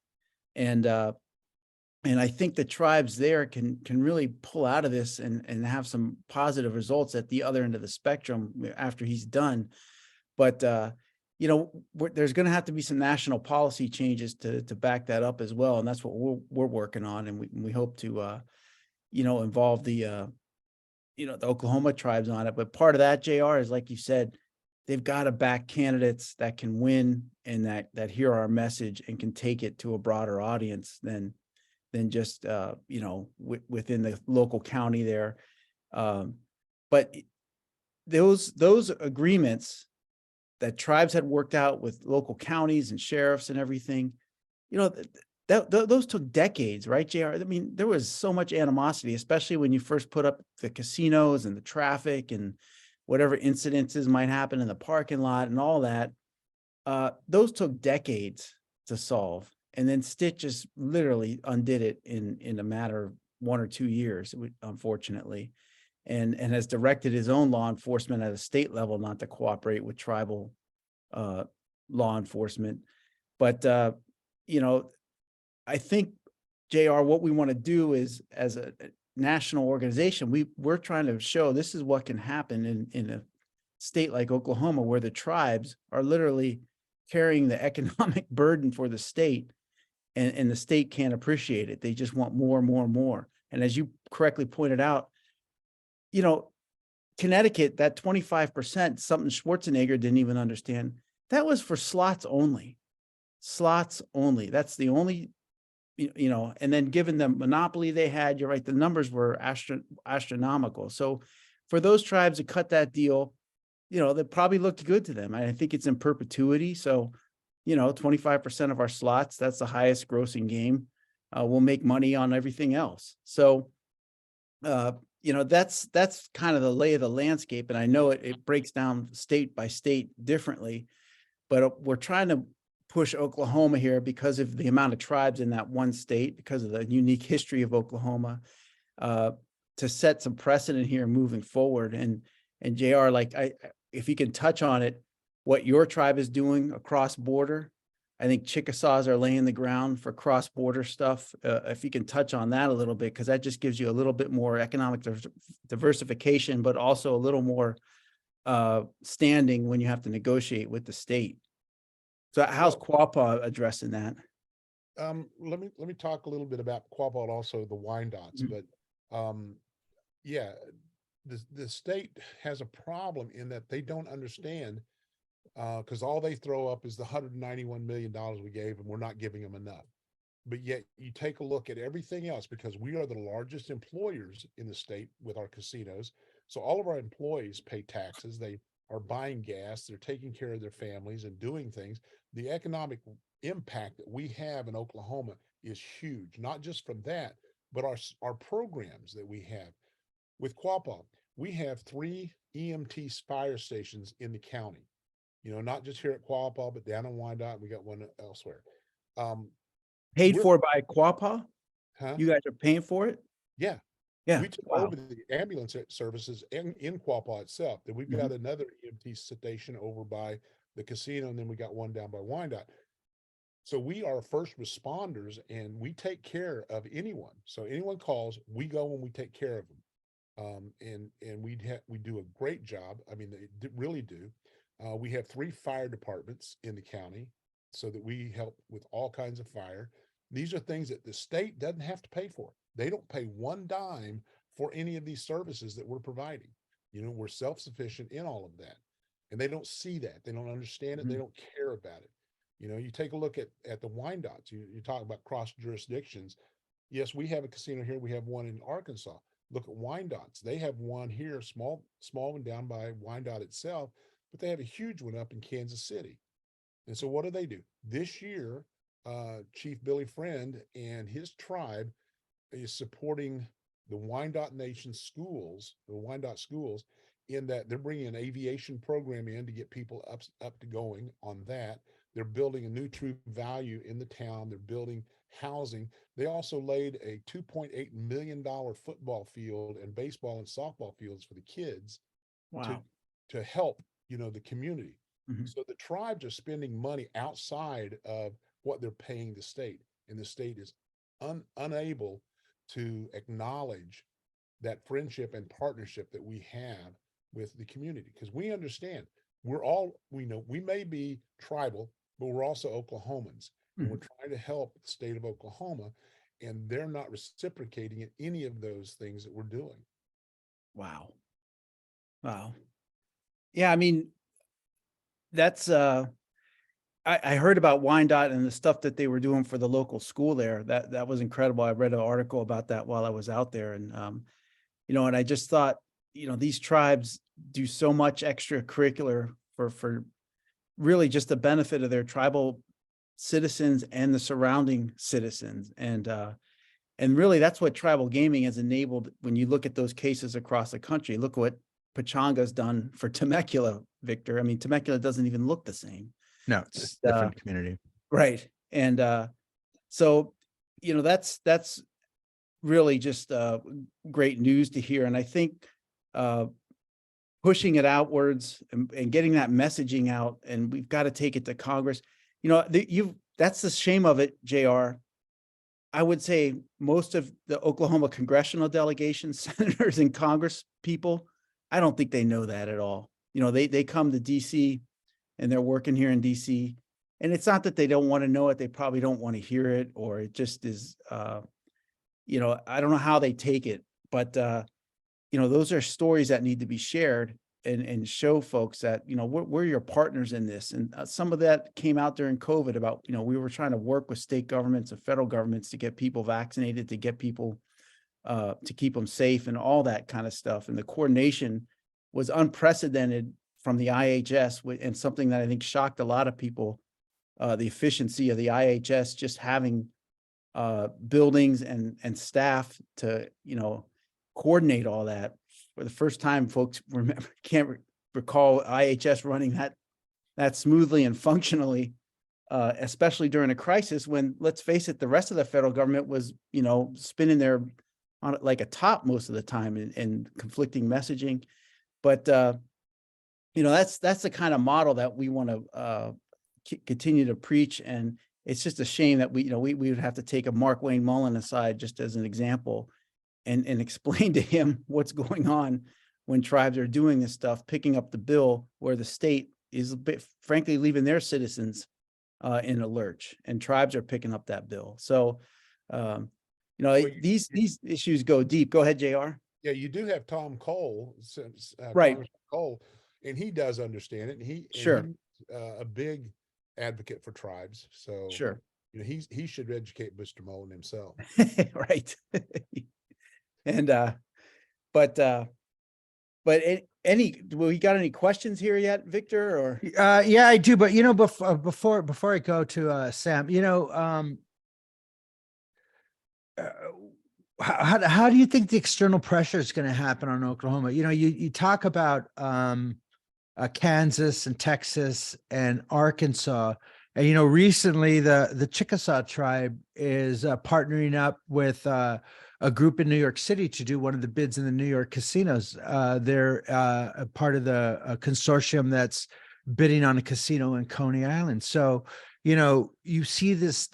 And I think the tribes there can really pull out of this and have some positive results at the other end of the spectrum after he's done. But, there's going to have to be some national policy changes to back that up as well. And that's what we're working on. And we hope to, involve the Oklahoma tribes on it. But part of that, JR, is like you said, they've got to back candidates that can win and that hear our message and can take it to a broader audience than just, within the local county there. But those agreements that tribes had worked out with local counties and sheriffs and everything, those took decades, right, JR? I mean, there was so much animosity, especially when you first put up the casinos and the traffic and whatever incidences might happen in the parking lot and all that. Those took decades to solve. And then Stitt just literally undid it in a matter of 1 or 2 years, unfortunately, and has directed his own law enforcement at a state level not to cooperate with tribal law enforcement. But, I think, JR, what we want to do is, as a national organization, we're trying to show this is what can happen in a state like Oklahoma, where the tribes are literally carrying the economic burden for the state. And the state can't appreciate it. They just want more and more and more. And as you correctly pointed out, Connecticut, that 25%, something Schwarzenegger didn't even understand, that was for slots only. Slots only. That's the only, and then given the monopoly they had, you're right, the numbers were astronomical. So for those tribes to cut that deal, that probably looked good to them. I think it's in perpetuity. So 25% of our slots, that's the highest grossing game. We'll make money on everything else. So, that's kind of the lay of the landscape. And I know it breaks down state by state differently, but we're trying to push Oklahoma here because of the amount of tribes in that one state, because of the unique history of Oklahoma, to set some precedent here moving forward. And JR, like, if you can touch on it, what your tribe is doing across border. I think Chickasaws are laying the ground for cross-border stuff. If you can touch on that a little bit, because that just gives you a little bit more economic diversification, but also a little more standing when you have to negotiate with the state. So how's Quapaw addressing that? Let me talk a little bit about Quapaw and also the Wyandots, but yeah, the state has a problem in that they don't understand, because all they throw up is the $191 million we gave them. We're not giving them enough. But yet you take a look at everything else, because we are the largest employers in the state with our casinos. So all of our employees pay taxes. They are buying gas. They're taking care of their families and doing things. The economic impact that we have in Oklahoma is huge, not just from that, but our programs that we have. With Quapaw, we have 3 EMT fire stations in the county. Not just here at Quapaw, but down in Wyandotte, we got one elsewhere. Paid for by Quapaw? Huh? You guys are paying for it? Yeah. Yeah. We took over the ambulance services in Quapaw itself. Then we've got another EMT station over by the casino, and then we got one down by Wyandotte. So we are first responders, and we take care of anyone. So anyone calls, we go and we take care of them. And we do a great job. I mean, they really do. We have 3 fire departments in the county, so that we help with all kinds of fire. These are things that the state doesn't have to pay for. They don't pay one dime for any of these services that we're providing. We're self-sufficient in all of that. And they don't see that. They don't understand it. They don't care about it. You take a look at the Wyandottes. You talk about cross jurisdictions. Yes, we have a casino here. We have one in Arkansas. Look at Wyandottes. They have one here, small one down by Wyandotte itself, but they have a huge one up in Kansas City. And so what do? This year, Chief Billy Friend and his tribe is supporting the Wyandotte Nation schools, the Wyandotte schools, in that they're bringing an aviation program in to get people up to going on that. They're building a new true value in the town. They're building housing. They also laid a $2.8 million football field and baseball and softball fields for the kids. Wow. To help, the community. So the tribes are spending money outside of what they're paying the state, and the state is unable to acknowledge that friendship and partnership that we have with the community, because we understand we may be tribal, but we're also Oklahomans, and we're trying to help the state of Oklahoma, and they're not reciprocating in any of those things that we're doing. Wow. Yeah, I mean, that's I heard about Wyandotte and the stuff that they were doing for the local school there. That was incredible. I read an article about that while I was out there, and and I just thought, these tribes do so much extracurricular for really just the benefit of their tribal citizens and the surrounding citizens, and really that's what tribal gaming has enabled. When you look at those cases across the country, look what Pechanga's done for Temecula, Victor. I mean, Temecula doesn't even look the same. No, it's a different community. Right. And so, that's really just great news to hear. And I think pushing it outwards and getting that messaging out, and we've got to take it to Congress. That's the shame of it, JR. I would say most of the Oklahoma congressional delegation, senators and Congress people, I don't think they know that at all. They come to DC and they're working here in DC, and it's not that they don't want to know it. They probably don't want to hear it, or it just is, I don't know how they take it, but those are stories that need to be shared and show folks that, we're your partners in this. And some of that came out during COVID about, we were trying to work with state governments and federal governments to get people vaccinated, to get people to keep them safe and all that kind of stuff. And the coordination was unprecedented from the IHS, and something that I think shocked a lot of people, the efficiency of the IHS just having buildings and staff to, coordinate all that. For the first time, folks recall IHS running that smoothly and functionally, especially during a crisis when, let's face it, the rest of the federal government was, spinning their on it like a top most of the time and conflicting messaging. But that's the kind of model that we want to continue to preach. And it's just a shame that we would have to take a Mark Wayne Mullen aside just as an example and explain to him what's going on when tribes are doing this stuff, picking up the bill where the state is frankly leaving their citizens in a lurch, and tribes are picking up that bill. So, these issues go deep. Go ahead, JR. Yeah, you do have Tom Cole, Right. Congressman Cole, and he does understand it. And he's a big advocate for tribes. So Sure. He should educate Mr. Mullen himself. Right. And but we got any questions here yet, Victor? Or Yeah, I do. But before I go to Sam, how do you think the external pressure is going to happen on Oklahoma? You talk about Kansas and Texas and Arkansas, and recently the Chickasaw tribe is partnering up with a group in New York City to do one of the bids in the New York casinos. They're a part of the consortium that's bidding on a casino in Coney Island. So, you see this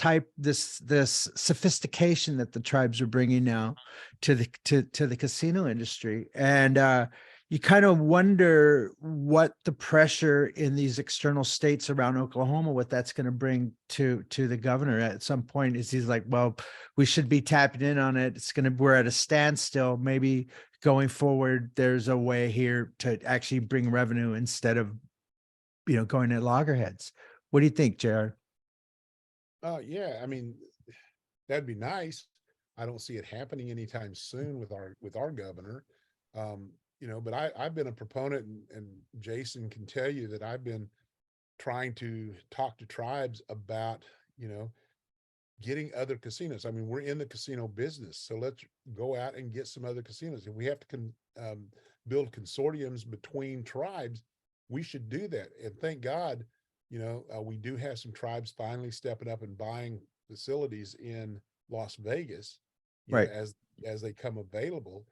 sophistication that the tribes are bringing now to the casino industry. And you kind of wonder what the pressure in these external states around Oklahoma, what that's going to bring to the governor at some point. Is he's like, well, we should be tapping in on it. We're at a standstill. Maybe going forward, there's a way here to actually bring revenue instead of, going at loggerheads. What do you think, JR? Yeah, I mean, that'd be nice. I don't see it happening anytime soon with our governor. But I've been a proponent, and Jason can tell you that I've been trying to talk to tribes about, getting other casinos. I mean, we're in the casino business, so let's go out and get some other casinos. If we have to build consortiums between tribes, we should do that. And thank God, we do have some tribes finally stepping up and buying facilities in Las Vegas, Right, as they come available.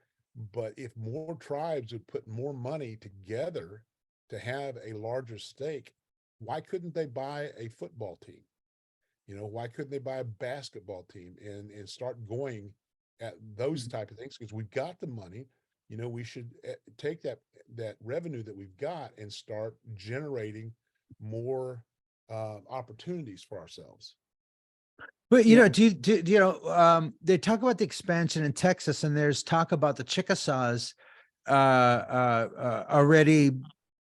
But if more tribes would put more money together to have a larger stake, why couldn't they buy a football team? Why couldn't they buy a basketball team and start going at those type of things? Because we've got the money. We should take that revenue that we've got and start generating more opportunities for ourselves. But they talk about the expansion in Texas, and there's talk about the Chickasaws already,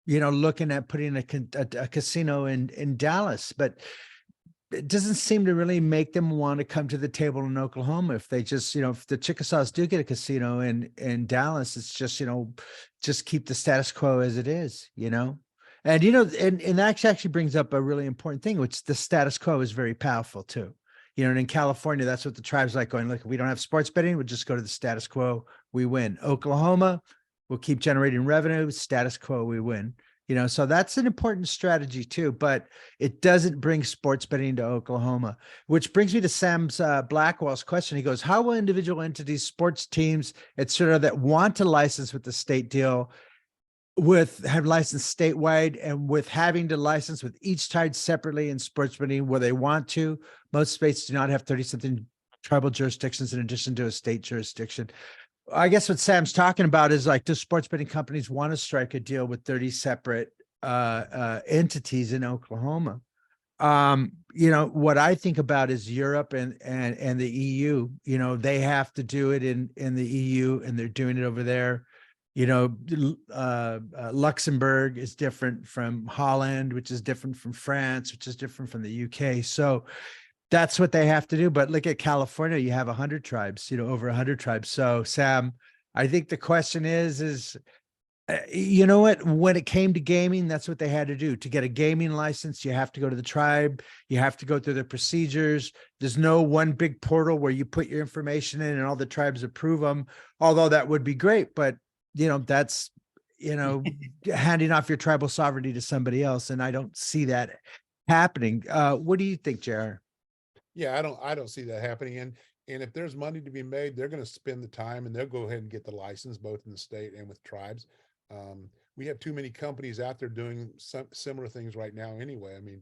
looking at putting a casino in Dallas, but it doesn't seem to really make them want to come to the table in Oklahoma. If they just, if the Chickasaws do get a casino in Dallas, it's just keep the status quo as it is, and and that actually brings up a really important thing, which the status quo is very powerful too. And in California, that's what the tribe's like going, look, if we don't have sports betting, we'll just go to the status quo, we win. Oklahoma, we'll keep generating revenue, status quo, we win. So that's an important strategy too, but it doesn't bring sports betting to Oklahoma, which brings me to Sam's Blackwell's question. He goes, how will individual entities, sports teams, et cetera, that want to license with the state deal have licensed statewide, and with having to license with each tribe separately in sports betting where they want to? Most states do not have 30-something tribal jurisdictions in addition to a state jurisdiction. I guess what Sam's talking about is like, do sports betting companies want to strike a deal with 30 separate entities in Oklahoma? What I think about is Europe and the EU. They have to do it in the EU, and they're doing it over there. Luxembourg is different from Holland, which is different from France, which is different from the UK. So that's what they have to do. But look at California, you have 100 tribes, over 100 tribes. So Sam, I think the question is You know what? When it came to gaming, that's what they had to do. To get a gaming license, you have to go to the tribe. You have to go through the procedures. There's no one big portal where you put your information in and all the tribes approve them. Although that would be great, but that's, handing off your tribal sovereignty to somebody else. And I don't see that happening. What do you think, JR? Yeah, I don't see that happening. And if there's money to be made, they're going to spend the time and they'll go ahead and get the license both in the state and with tribes. We have too many companies out there doing some similar things right now anyway. I mean,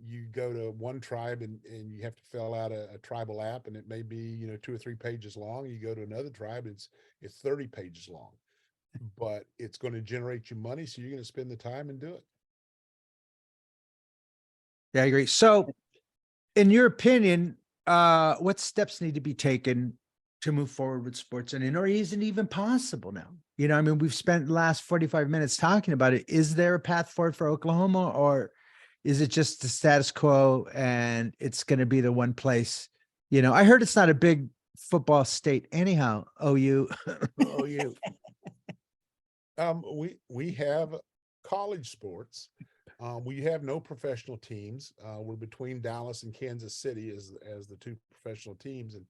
you go to one tribe and you have to fill out a tribal app, and it may be, 2 or 3 pages long. You go to another tribe, it's 30 pages long, but it's going to generate you money. So you're going to spend the time and do it. Yeah, I agree. So in your opinion, what steps need to be taken to move forward with sports? And or is it even possible now? We've spent the last 45 minutes talking about it. Is there a path forward for Oklahoma, or is it just the status quo and it's going to be the one place? I heard it's not a big football state anyhow. OU. OU. We have college sports. We have no professional teams. We're between Dallas and Kansas City as the 2 professional teams, and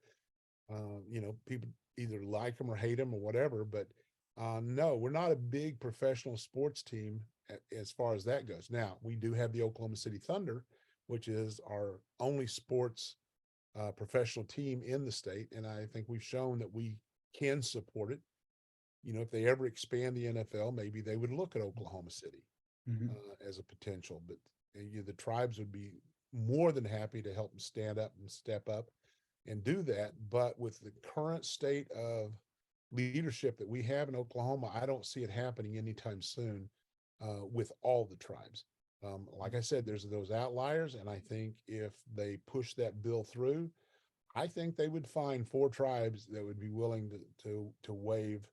people either like them or hate them or whatever. But no, we're not a big professional sports team as far as that goes. Now, we do have the Oklahoma City Thunder, which is our only sports professional team in the state, and I think we've shown that we can support it. If they ever expand the NFL, maybe they would look at Oklahoma City as a potential. But the tribes would be more than happy to help them stand up and step up and do that. But with the current state of leadership that we have in Oklahoma, I don't see it happening anytime soon with all the tribes. Like I said, there's those outliers, and I think if they push that bill through, I think they would find 4 tribes that would be willing to waive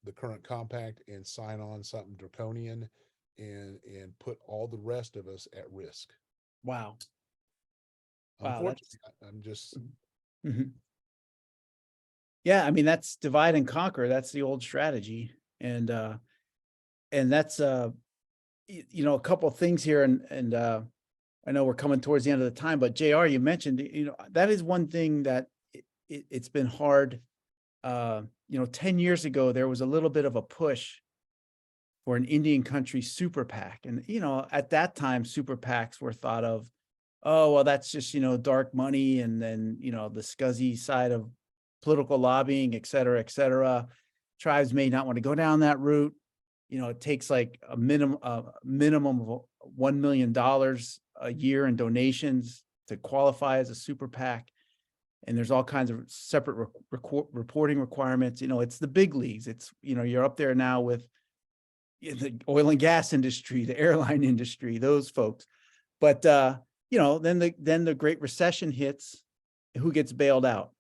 the current compact and sign on something draconian and put all the rest of us at risk. Wow. Unfortunately, I'm just. Mhm. Yeah, I mean, that's divide and conquer. That's the old strategy. And that's a couple of things here, and I know we're coming towards the end of the time, but JR, you mentioned, that is one thing that it's been hard. 10 years ago, there was a little bit of a push for an Indian country super PAC. And, at that time, super PACs were thought of, oh, well, that's just, dark money. And then, the scuzzy side of political lobbying, et cetera, et cetera. Tribes may not want to go down that route. It takes like a minimum of $1 million a year in donations to qualify as a super PAC. And there's all kinds of separate reporting requirements. It's the big leagues. It's, you're up there now with the oil and gas industry, the airline industry, those folks. But, then the Great Recession hits, who gets bailed out?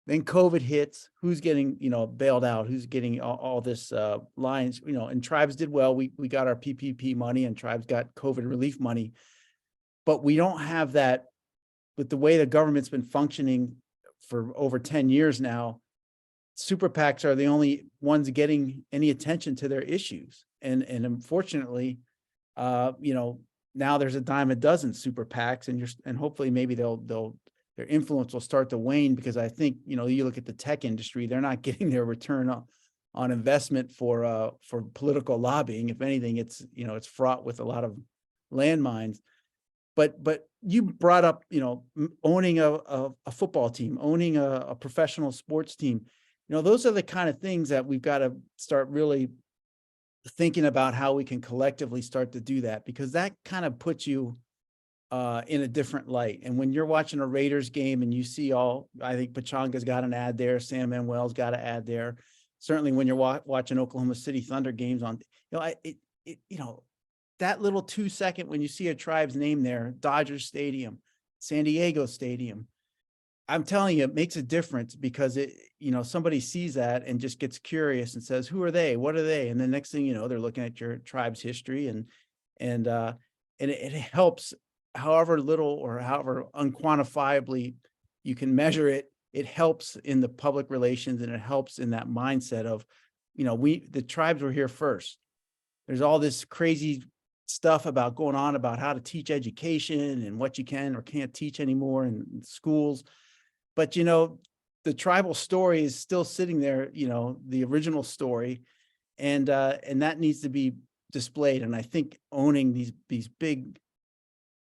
Then COVID hits, who's getting, bailed out, who's getting all this lines, and tribes did well. We got our PPP money and tribes got COVID relief money, but we don't have that with the way the government's been functioning for over 10 years now. Super PACs are the only ones getting any attention to their issues. And unfortunately, now there's a dime a dozen super PACs, and hopefully maybe their influence will start to wane, because I think, you look at the tech industry, they're not getting their return on investment for political lobbying. If anything, it's fraught with a lot of landmines. But you brought up, owning a football team, owning a professional sports team. Those are the kind of things that we've got to start really thinking about how we can collectively start to do that, because that kind of puts you in a different light. And when you're watching a Raiders game and you see I think Pachanga's got an ad there, Sam Manuel's got an ad there. Certainly when you're watching Oklahoma City Thunder games on, that little 2-second when you see a tribe's name there, Dodger Stadium, San Diego Stadium, I'm telling you, it makes a difference, because somebody sees that and just gets curious and says, who are they? What are they? And the next thing you know, they're looking at your tribe's history, and it helps, however little or however unquantifiably you can measure it. It helps in the public relations, and it helps in that mindset of, the tribes were here first. There's all this crazy stuff about going on about how to teach education and what you can or can't teach anymore in schools. But, the tribal story is still sitting there, the original story, and that needs to be displayed. And I think owning these big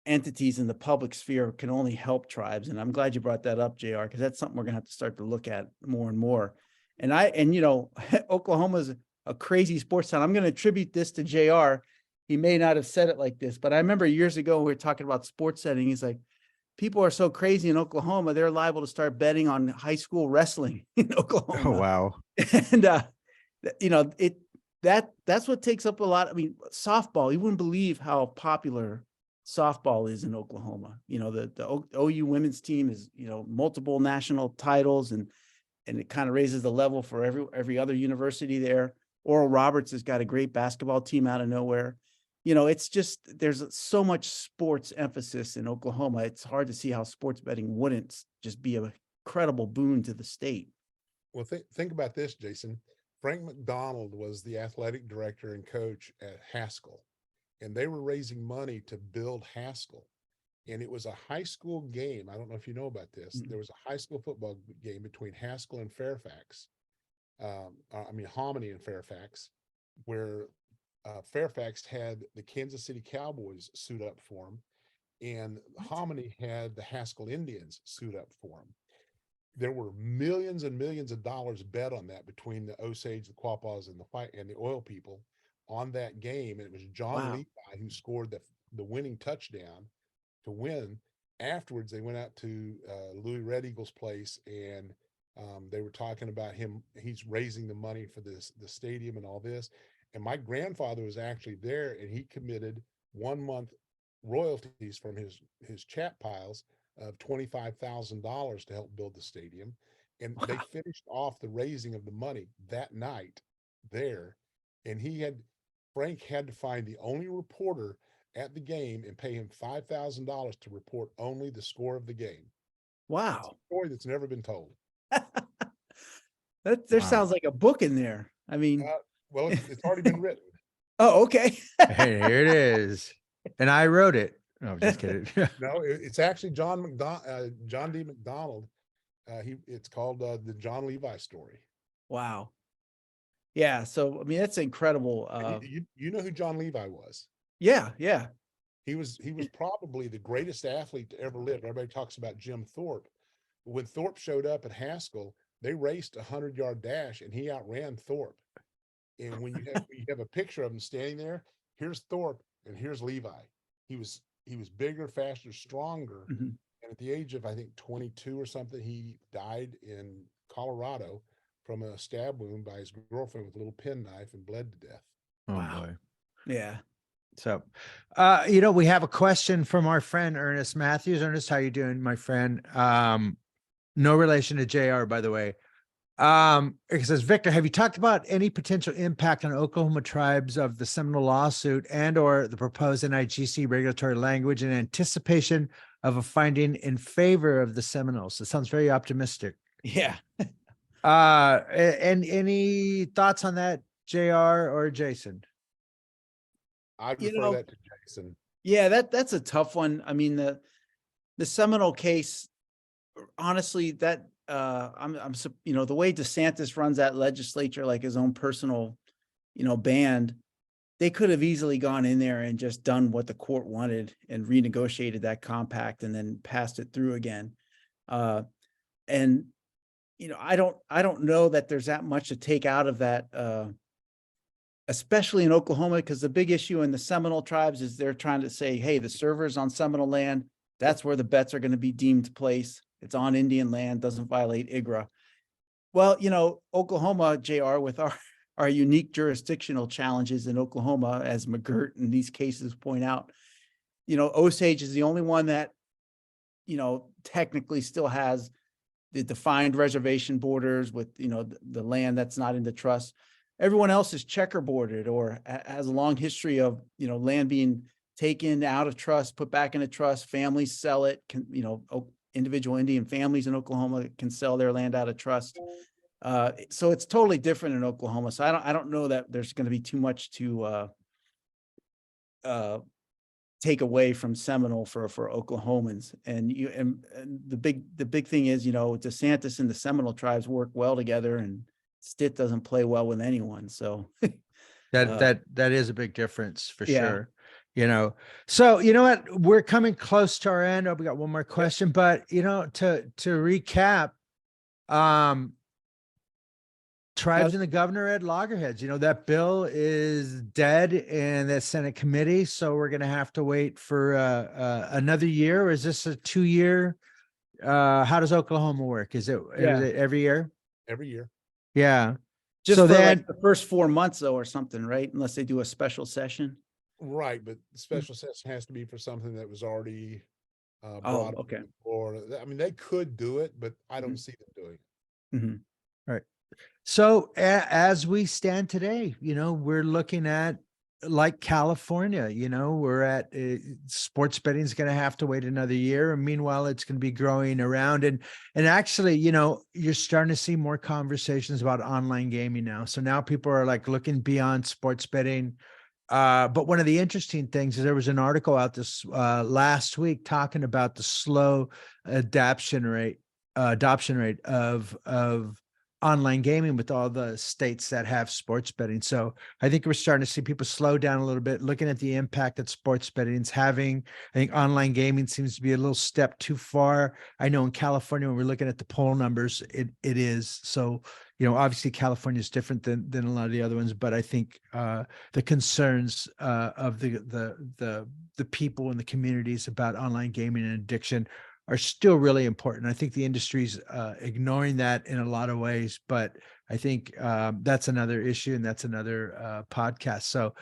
entities in the public sphere can only help tribes. And I'm glad you brought that up, JR, because that's something we're gonna have to start to look at more and more. And Oklahoma's a crazy sports town. I'm going to attribute this to JR. He may not have said it like this, but I remember years ago we were talking about sports setting. He's like, people are so crazy in Oklahoma, they're liable to start betting on high school wrestling in Oklahoma. Oh, wow. And that's what takes up a lot. I mean, softball, you wouldn't believe how popular softball is in Oklahoma. The OU women's team is, multiple national titles, and it kind of raises the level for every other university there. Oral Roberts has got a great basketball team out of nowhere. It's just, there's so much sports emphasis in Oklahoma. It's hard to see how sports betting wouldn't just be a credible boon to the state. Well, think about this, Jason. Frank McDonald was the athletic director and coach at Haskell, and they were raising money to build Haskell. And it was a high school game. I don't know if you know about this. Mm-hmm. There was a high school football game between Haskell and Fairfax. Hominy and Fairfax, where Fairfax had the Kansas City Cowboys suit up for him, and Hominy had the Haskell Indians suit up for him. There were millions and millions of dollars bet on that between the Osage, the Quapaws, and the oil people on that game. And it was John Levi who scored the winning touchdown to win. Afterwards, they went out to Louis Red Eagle's place, and they were talking about him. He's raising the money for the stadium and all this. And my grandfather was actually there, and he committed 1 month royalties from his chat piles of $25,000 to help build the stadium. And they finished off the raising of the money that night there. And Frank had to find the only reporter at the game and pay him $5,000 to report only the score of the game. Wow. It's a story that's never been told. There sounds like a book in there. I mean, well, it's already been written. Oh, okay. Hey, here it is. And I wrote it. No, I'm just kidding. No, it's actually John D. McDonald. It's called the John Levi story. Wow. Yeah. So, I mean, that's incredible. You know who John Levi was? Yeah. He was probably the greatest athlete to ever live. Everybody talks about Jim Thorpe. When Thorpe showed up at Haskell, they raced a 100-yard dash, and he outran Thorpe. And when you have a picture of him standing there, here's Thorpe and here's Levi. He was bigger, faster, stronger. Mm-hmm. And at the age of, I think, 22 or something, he died in Colorado from a stab wound by his girlfriend with a little penknife and bled to death. Oh, wow. boy. Yeah. So, we have a question from our friend, Ernest Matthews. Ernest, how you doing, my friend? No relation to JR, by the way. It says, Victor, have you talked about any potential impact on Oklahoma tribes of the Seminole lawsuit and or the proposed NIGC regulatory language in anticipation of a finding in favor of the Seminoles? It sounds very optimistic. Yeah. And any thoughts on that, JR or Jason? I'd refer that to Jason. Yeah, that's a tough one. I mean, the Seminole case, honestly, that the way DeSantis runs that legislature, like his own personal, band, they could have easily gone in there and just done what the court wanted and renegotiated that compact and then passed it through again. I don't know that there's that much to take out of that, especially in Oklahoma, because the big issue in the Seminole tribes is they're trying to say, hey, the server's on Seminole land. That's where the bets are going to be deemed place. It's on Indian land, doesn't violate IGRA. Well, Oklahoma, JR, with our unique jurisdictional challenges in Oklahoma, as McGirt in these cases point out, Osage is the only one that, technically still has the defined reservation borders with, the land that's not in the trust. Everyone else is checkerboarded or has a long history of, land being taken out of trust, put back into trust, families sell it, individual Indian families in Oklahoma can sell their land out of trust. So it's totally different in Oklahoma. So I don't know that there's going to be too much to take away from Seminole for Oklahomans. And the big thing is, DeSantis and the Seminole tribes work well together, and Stitt doesn't play well with anyone. So That is a big difference for yeah. sure. So you know what? We're coming close to our end. Oh, we got one more question, but to recap, tribes and the governor at loggerheads. That bill is dead in the Senate committee, so we're going to have to wait for another year. Or is this a 2-year? How does Oklahoma work? Is it every year? Every year. Yeah. Just so for then, like the first 4 months though, or something, right? Unless they do a special session. Right, but the special session has to be for something that was already Oh, brought up okay. before. I mean, they could do it, but I don't see them doing it. Mhm. right. So as we stand today, we're looking at like California, we're at sports betting is going to have to wait another year. And meanwhile, it's going to be growing around. And actually, you're starting to see more conversations about online gaming now. So now people are like looking beyond sports betting. But one of the interesting things is there was an article out this last week talking about the slow adoption rate of online gaming with all the states that have sports betting. So I think we're starting to see people slow down a little bit, looking at the impact that sports betting is having. I think online gaming seems to be a little step too far. I know in California, when we're looking at the poll numbers, it is. So, obviously California is different than a lot of the other ones, but I think the concerns of the people in the communities about online gaming and addiction are still really important. I think the industry's ignoring that in a lot of ways, but I think that's another issue, and that's another podcast. So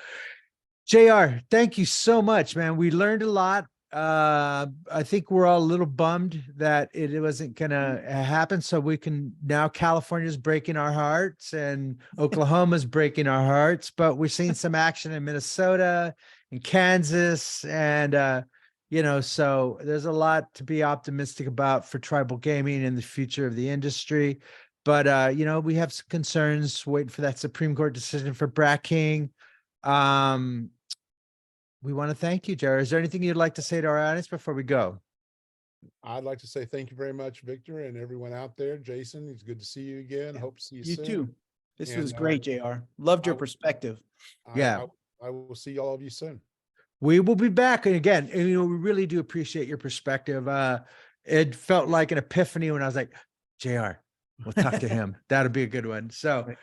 JR, thank you so much, man. We learned a lot. I think we're all a little bummed that it wasn't gonna happen. So we can now, California's breaking our hearts and Oklahoma's breaking our hearts, but we're seeing some action in Minnesota and Kansas, and so there's a lot to be optimistic about for tribal gaming and the future of the industry. But we have some concerns waiting for that Supreme Court decision for Brat King. We want to thank you, Jared. Is there anything you'd like to say to our audience before we go? I'd like to say thank you very much, Victor, and everyone out there. Jason, it's good to see you again. Hope to see you You soon. too. This was And, great, JR. Loved your I- perspective. Yeah. I will see all of you soon. We will be back. And again, we really do appreciate your perspective. It felt like an epiphany when I was like, JR, we'll talk to him. That'll be a good one. So, Right.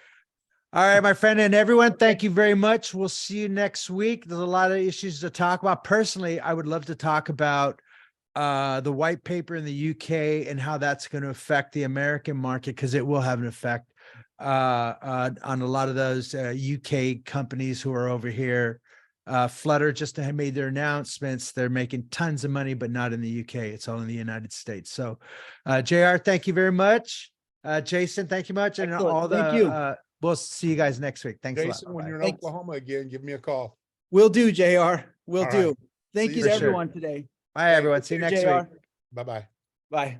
all right, my friend, and everyone, thank you very much. We'll see you next week. There's a lot of issues to talk about. Personally, I would love to talk about the white paper in the UK and how that's going to affect the American market, because it will have an effect on a lot of those UK companies who are over here. Flutter just had made their announcements. They're making tons of money, but not in the UK. It's all in the United States. So, JR, thank you very much. Jason, thank you much. And Excellent. all the, Thank you. we'll see you guys next week. Thanks Jason, a lot. when Bye-bye. you're in Thanks. Oklahoma again, give me a call. Will do, JR. Will All do. right. Thank See you you to soon. everyone today. Bye, everyone. See you Take next care, week. JR. Bye-bye. Bye.